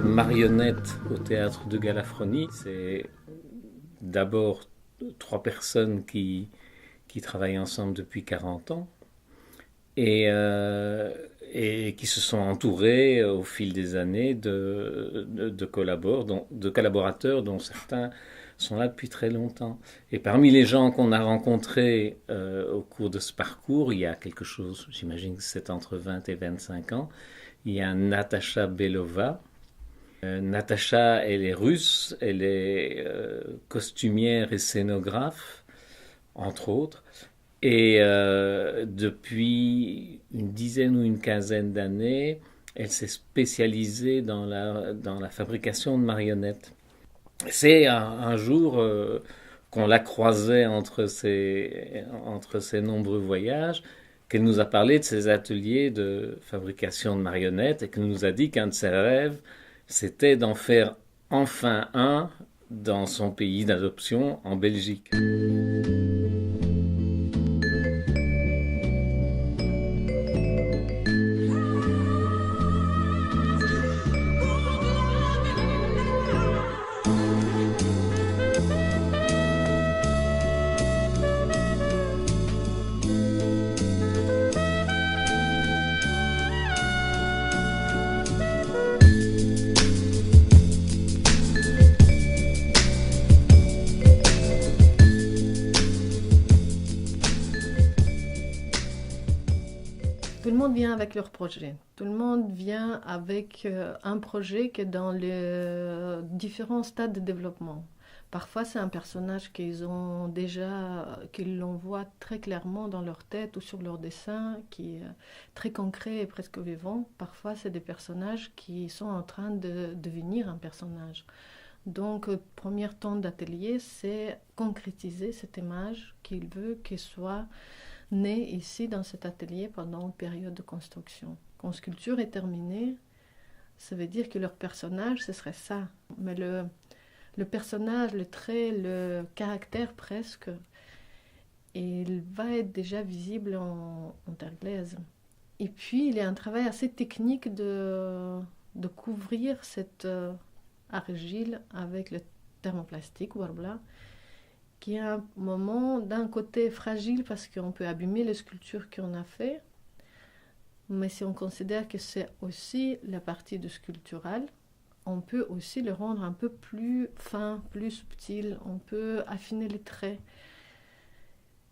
marionnettes au théâtre de Galafroni. C'est d'abord trois personnes qui travaillent ensemble depuis 40 ans et qui se sont entourées au fil des années de collaborateurs dont certains sont là depuis très longtemps. Et parmi les gens qu'on a rencontrés au cours de ce parcours, il y a quelque chose, j'imagine que c'est entre 20 et 25 ans, il y a Natasha Belova. Natasha, elle est russe, elle est costumière et scénographe, entre autres. Et depuis une dizaine ou une quinzaine d'années, elle s'est spécialisée dans la fabrication de marionnettes. C'est un jour qu'on la croisait entre ses nombreux voyages, qu'elle nous a parlé de ses ateliers de fabrication de marionnettes et qu'elle nous a dit qu'un de ses rêves, c'était d'en faire enfin un dans son pays d'adoption, en Belgique. Tout le monde vient avec leur projet. Tout le monde vient avec un projet qui est dans les différents stades de développement. Parfois, c'est un personnage qu'ils ont déjà, qu'ils l'on voit très clairement dans leur tête ou sur leur dessin, qui est très concret et presque vivant. Parfois, c'est des personnages qui sont en train de devenir un personnage. Donc, le premier temps d'atelier, c'est concrétiser cette image qu'il veut qu'elle soit née ici dans cet atelier pendant une période de construction. Quand sculpture est terminée, ça veut dire que leur personnage, ce serait ça. Mais le personnage, le trait, le caractère presque, il va être déjà visible en terre glaise. Et puis, il y a un travail assez technique de couvrir cette argile avec le thermoplastique, voilà, qui est un moment d'un côté fragile parce qu'on peut abîmer les sculptures qu'on a fait, mais si on considère que c'est aussi la partie de sculpturale, on peut aussi le rendre un peu plus fin, plus subtil, on peut affiner les traits.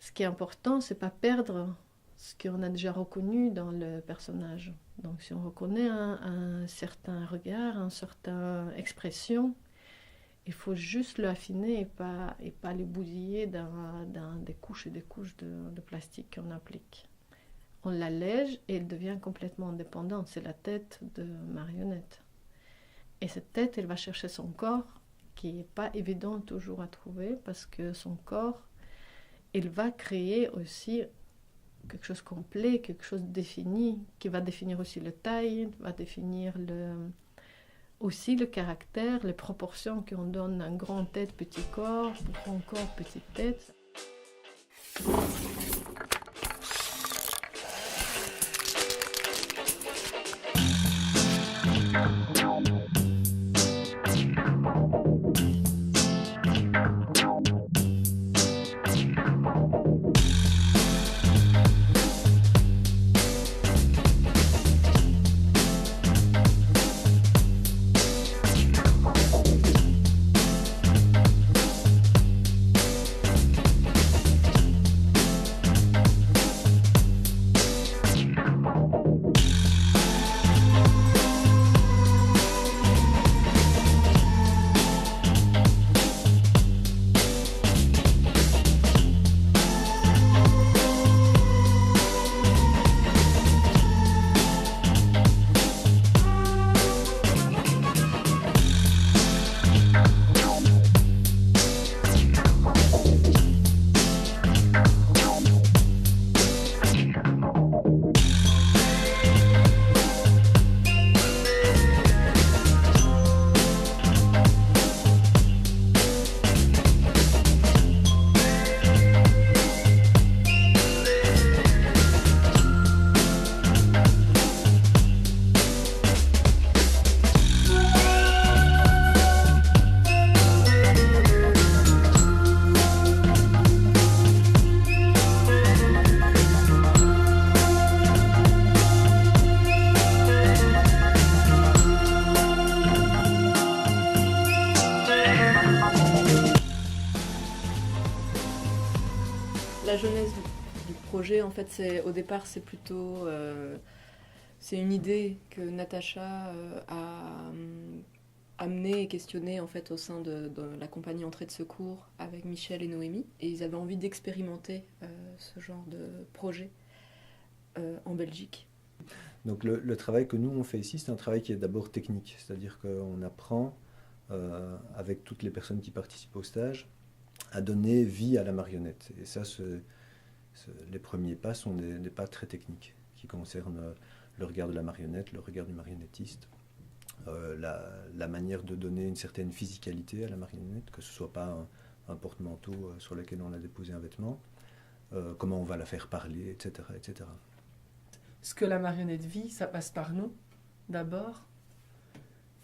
Ce qui est important, c'est pas perdre ce qu'on a déjà reconnu dans le personnage. Donc si on reconnaît un certain regard, une certaine expression, il faut juste le affiner et pas le bousiller dans des couches et des couches de plastique qu'on applique. On l'allège et elle devient complètement indépendante. C'est la tête de marionnette. Et cette tête, elle va chercher son corps, qui n'est pas évident toujours à trouver, parce que son corps, il va créer aussi quelque chose de complet, quelque chose de défini, qui va définir aussi la taille, va définir aussi le caractère, les proportions qu'on donne à un grand tête, petit corps, grand corps, petite tête. la genèse du projet, en fait, au départ, c'est plutôt... c'est une idée que Natacha a amenée et questionnée en fait, au sein de la compagnie Entrée de Secours avec Michel et Noémie. Et ils avaient envie d'expérimenter ce genre de projet en Belgique. Donc le travail que nous on fait ici, c'est un travail qui est d'abord technique, c'est-à-dire qu'on apprend avec toutes les personnes qui participent au stage à donner vie à la marionnette. Et ça, les premiers pas sont des pas très techniques qui concernent le regard de la marionnette, le regard du marionnettiste, la manière de donner une certaine physicalité à la marionnette, que ce ne soit pas un porte-manteau sur lequel on a déposé un vêtement, comment on va la faire parler, etc., etc. Ce que la marionnette vit, ça passe par nous, d'abord.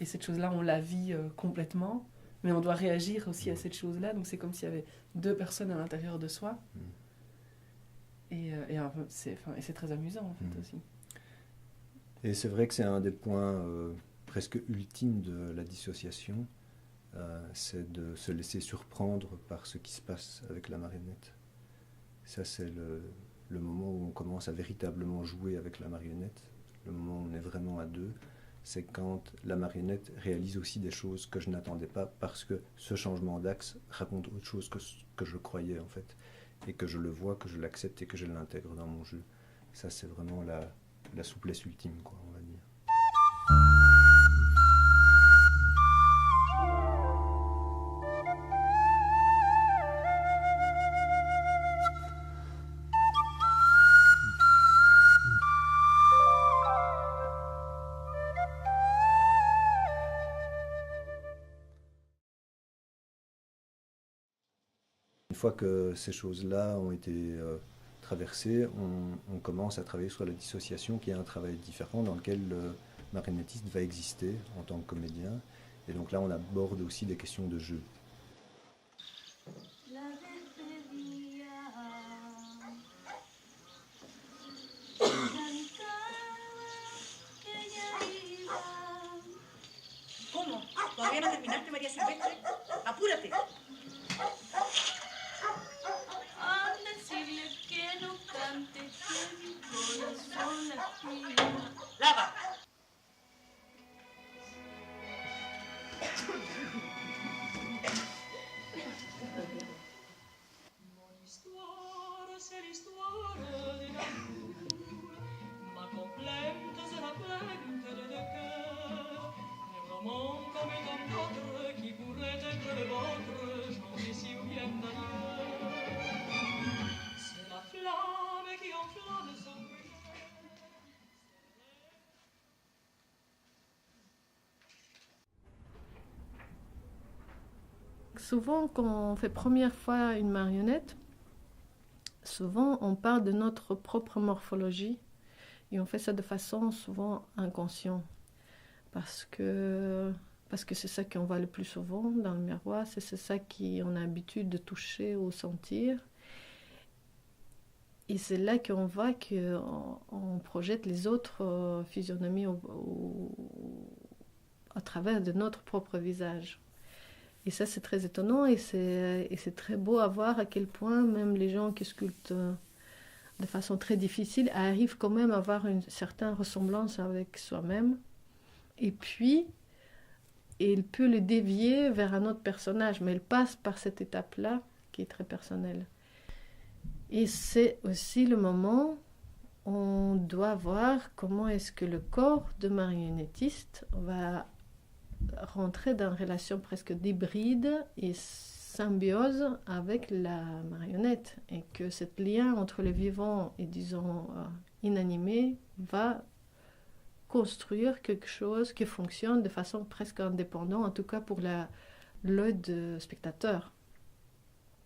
Et cette chose-là, on la vit complètement. Mais on doit réagir aussi à cette chose-là. Donc c'est comme s'il y avait deux personnes à l'intérieur de soi. Et c'est très amusant, en fait, aussi. Et c'est vrai que c'est un des points presque ultimes de la dissociation. C'est de se laisser surprendre par ce qui se passe avec la marionnette. Ça, c'est le moment où on commence à véritablement jouer avec la marionnette, le moment où on est vraiment à deux, c'est quand la marionnette réalise aussi des choses que je n'attendais pas parce que ce changement d'axe raconte autre chose que je croyais en fait, et que je le vois, que je l'accepte et que je l'intègre dans mon jeu. Ça, c'est vraiment la souplesse ultime, quoi, on va dire. Une fois que ces choses-là ont été traversées, on commence à travailler sur la dissociation, qui est un travail différent dans lequel le marionnettiste va exister en tant que comédien. Et donc là, on aborde aussi des questions de jeu. ¿Cómo? ¿Todavía no terminaste, María Silvestre? ¡Apúrate! A decirle que no cante, que mi corazón latía. ¡Lava! Mon histoire, c'est l'histoire de l'amour. Ma complainte, c'est la plainte de deux cœurs. Un roman comme tant d'autres qui pourrait être le vôtre, changé si ou bien d'ailleurs. C'est la flamme qui enflamme son cœur. Souvent, quand on fait première fois une marionnette, souvent on parle de notre propre morphologie et on fait ça de façon souvent inconsciente parce que c'est ça qu'on voit le plus souvent dans le miroir, c'est ça qu'on a l'habitude de toucher ou sentir. Et c'est là qu'on voit qu'on projette les autres physionomies à travers de notre propre visage. Et ça, c'est très étonnant et c'est très beau à voir à quel point même les gens qui sculptent de façon très difficile arrivent quand même à avoir une certaine ressemblance avec soi-même. Et puis, il peut le dévier vers un autre personnage, mais il passe par cette étape-là qui est très personnelle. Et c'est aussi le moment où on doit voir comment est-ce que le corps de marionnettiste va rentrer dans une relation presque d'hybride et symbiose avec la marionnette, et que ce lien entre le vivant et, disons, inanimé va construire quelque chose qui fonctionne de façon presque indépendante, en tout cas pour l'œil du spectateur.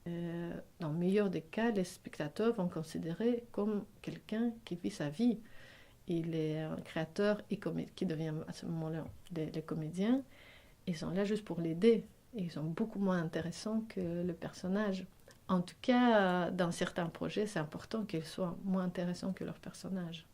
Dans le meilleur des cas, les spectateurs vont considérer comme quelqu'un qui vit sa vie. Il est un créateur et qui devient à ce moment-là les comédiens. Ils sont là juste pour l'aider. Et ils sont beaucoup moins intéressants que le personnage. En tout cas, dans certains projets, c'est important qu'ils soient moins intéressants que leur personnage.